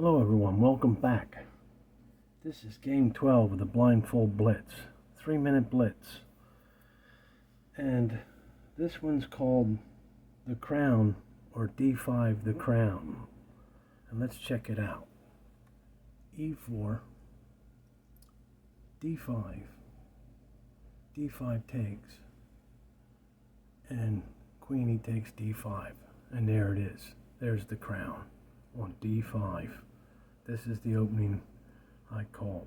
Hello everyone, welcome back. This is game 12 of the blindfold blitz, 3-minute blitz. And this one's called the crown, or D5 the crown. And let's check it out. E4, D5, D5 takes, and Queenie takes D5. And there it is, there's the crown on D5. This is the opening I call.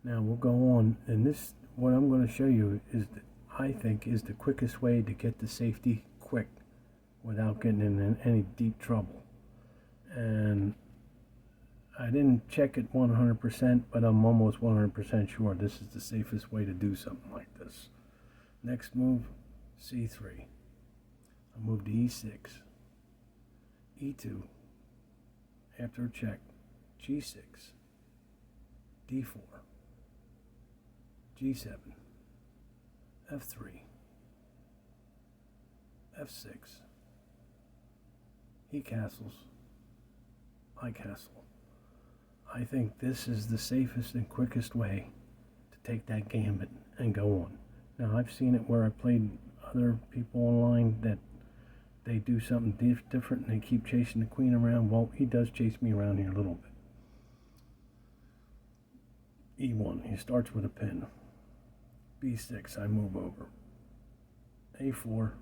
Now we'll go on, and this, what I'm going to show you is, I think, is the quickest way to get to safety quick without getting in any deep trouble. And I didn't check it 100%, but I'm almost 100% sure this is the safest way to do something like this. Next move, C3. I move to E6, E2. After a check, G6, D4, G7, F3, F6. He castles, I castle. I think this is the safest and quickest way to take that gambit and go on. Now I've seen it where I played other people online that they do something different and they keep chasing the queen around. Well, he does chase me around here a little bit. E1, he starts with a pin. B6, I move over. A4,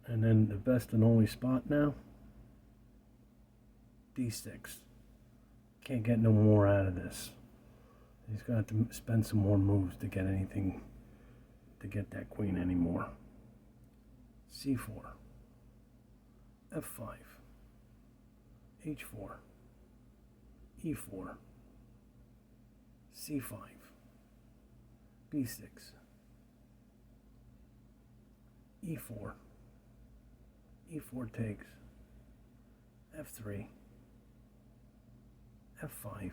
and then the best and only spot now, D6. Can't get no more out of this. He's got to spend some more moves to get anything, to get that queen anymore. C4. F5, H4, E4, C5, B6, E4, E4 takes, F3, F5,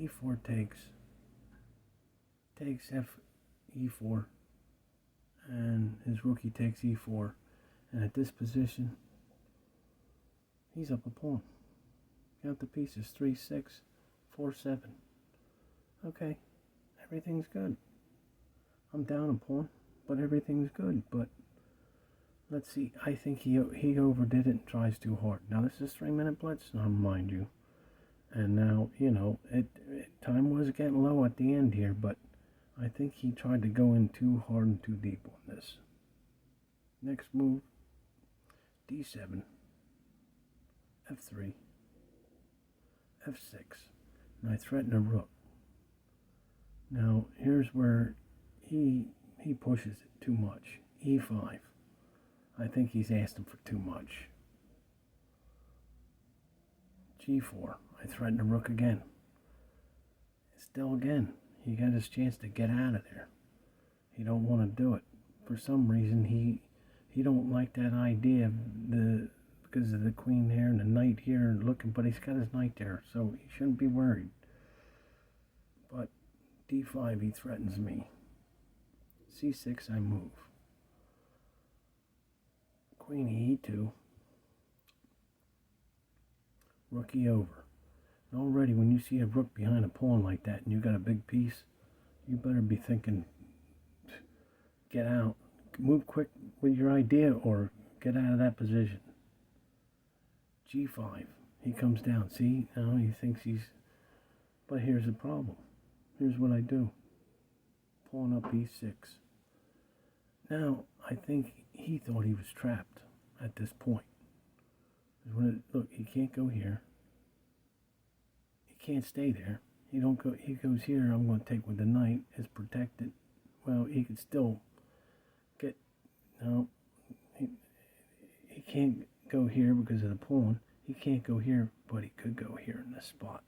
E4 takes F, E4, and his rookie takes E4. And at this position, he's up a pawn. Count the pieces, 3, 6, 4, 7. Okay, everything's good. I'm down a pawn, but everything's good. But let's see, I think he overdid it and tries too hard. Now this is 3-minute blitz, mind you. And now, you know, time was getting low at the end here, but I think he tried to go in too hard and too deep on this. Next move, D7, F3, F6, and I threaten a rook. Now here's where he pushes it too much. E5, I think he's asked him for too much. G4, I threaten a rook again. Still again, he got his chance to get out of there. He don't want to do it. For some reason he don't like that idea of because of the queen here and the knight here looking, but he's got his knight there, so he shouldn't be worried. But D5, he threatens me. C6, I move. Queen E2. Rook E over. And already when you see a rook behind a pawn like that and you got a big piece, you better be thinking, get out. Move quick with your idea or get out of that position. G5, he comes down. See, now he thinks he's, but here's the problem. Here's what I do. Pawn up E6. Now, I think he thought he was trapped at this point. Look, he can't go here. He can't stay there. He goes here, I'm going to take with the knight. It's protected. Well, he could still get, no, he can't go here because of the pawn. He can't go here, but he could go here in this spot.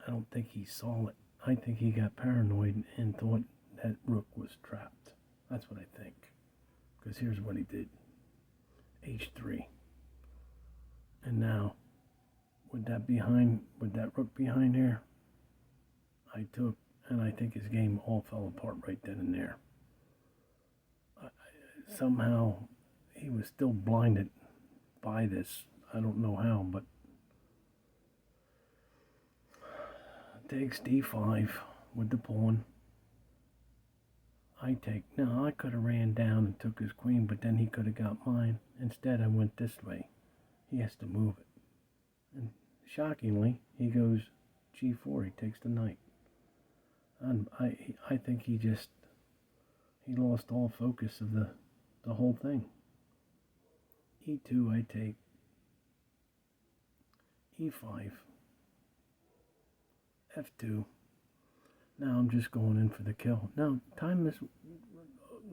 I don't think he saw it. I think he got paranoid and thought that rook was trapped. That's what I think. Because here's what he did. H3. And now, with that rook behind there, I took, and I think his game all fell apart right then and there. Somehow he was still blinded by this. I don't know how, but takes d5 with the pawn. I take, no, I could have ran down and took his queen, but then he could have got mine. Instead, I went this way. He has to move it. And shockingly, he goes g4, he takes the knight. And I think he lost all focus of the whole thing. e2, I take e5, f2. Now I'm just going in for the kill. Now time is,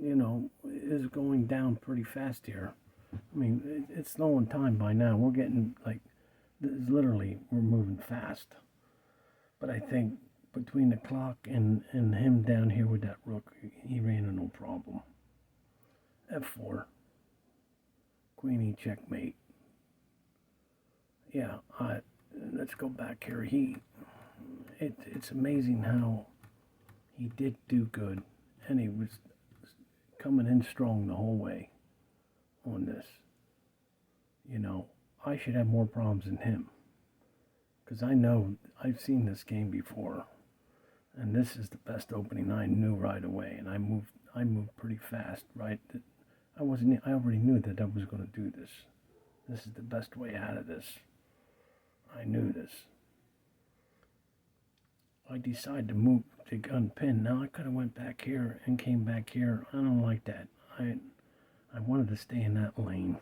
is going down pretty fast here. I mean, it's slowing time by now. We're getting literally, we're moving fast. But I think between the clock and him down here with that rook, he ran into no problem. f4, queen e checkmate. Yeah, let's go back here. It's amazing how he did do good, and he was coming in strong the whole way on this. I should have more problems than him, because I know I've seen this game before, and this is the best opening I knew right away, and I moved pretty fast, right? I already knew that I was going to do this. This is the best way out of this. I knew this. I decided to move to unpin. Now I could have went back here and came back here. I don't like that. I wanted to stay in that lane.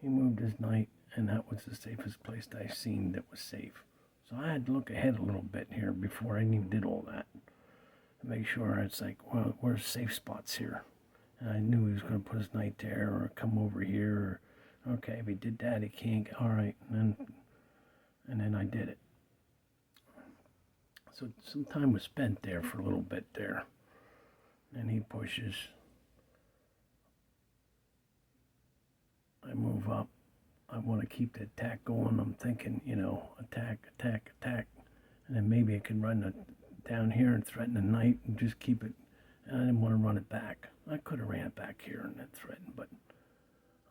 He moved his knight, and that was the safest place that I've seen that was safe. So I had to look ahead a little bit here before I even did all that. To make sure it's like, well, where's safe spots here? And I knew he was going to put his knight there or come over here. Or, okay, if he did that, he can't. All right, and then I did it. So some time was spent there for a little bit there. And he pushes. I move up. I want to keep the attack going. I'm thinking, attack, attack, attack. And then maybe I can run down here and threaten the knight and just keep it. And I didn't want to run it back. I could have ran it back here and then threatened, but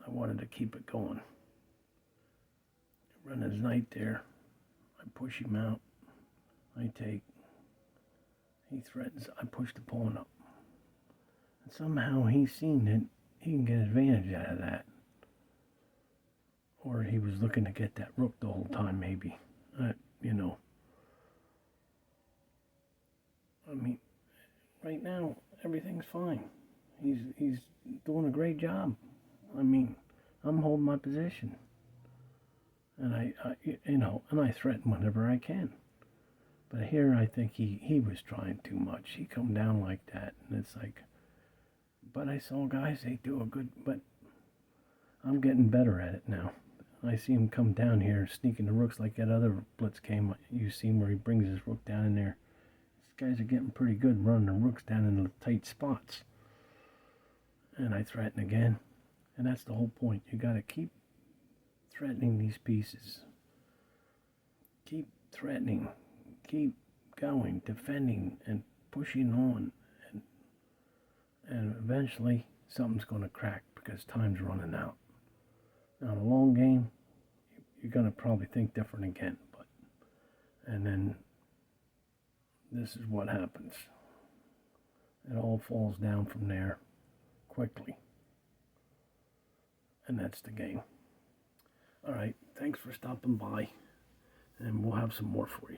I wanted to keep it going. Run his knight there. I push him out. I take. He threatens. I push the pawn up. And somehow he's seen that he can get advantage out of that. Or he was looking to get that rook the whole time, maybe. I mean, right now, everything's fine. He's doing a great job. I mean, I'm holding my position. And I threaten whenever I can. But here I think he was trying too much. He come down like that, and it's like, but I saw guys, they do a good, but I'm getting better at it now. I see him come down here, sneaking the rooks like that other blitz game. You see him where he brings his rook down in there. These guys are getting pretty good running the rooks down in the tight spots. And I threaten again. And that's the whole point. You got to keep threatening these pieces. Keep threatening. Keep going, defending, and pushing on. And eventually, something's going to crack because time's running out. Now, in a long game, you're going to probably think different again. And then, this is what happens. It all falls down from there quickly. And that's the game. All right, thanks for stopping by. And we'll have some more for you.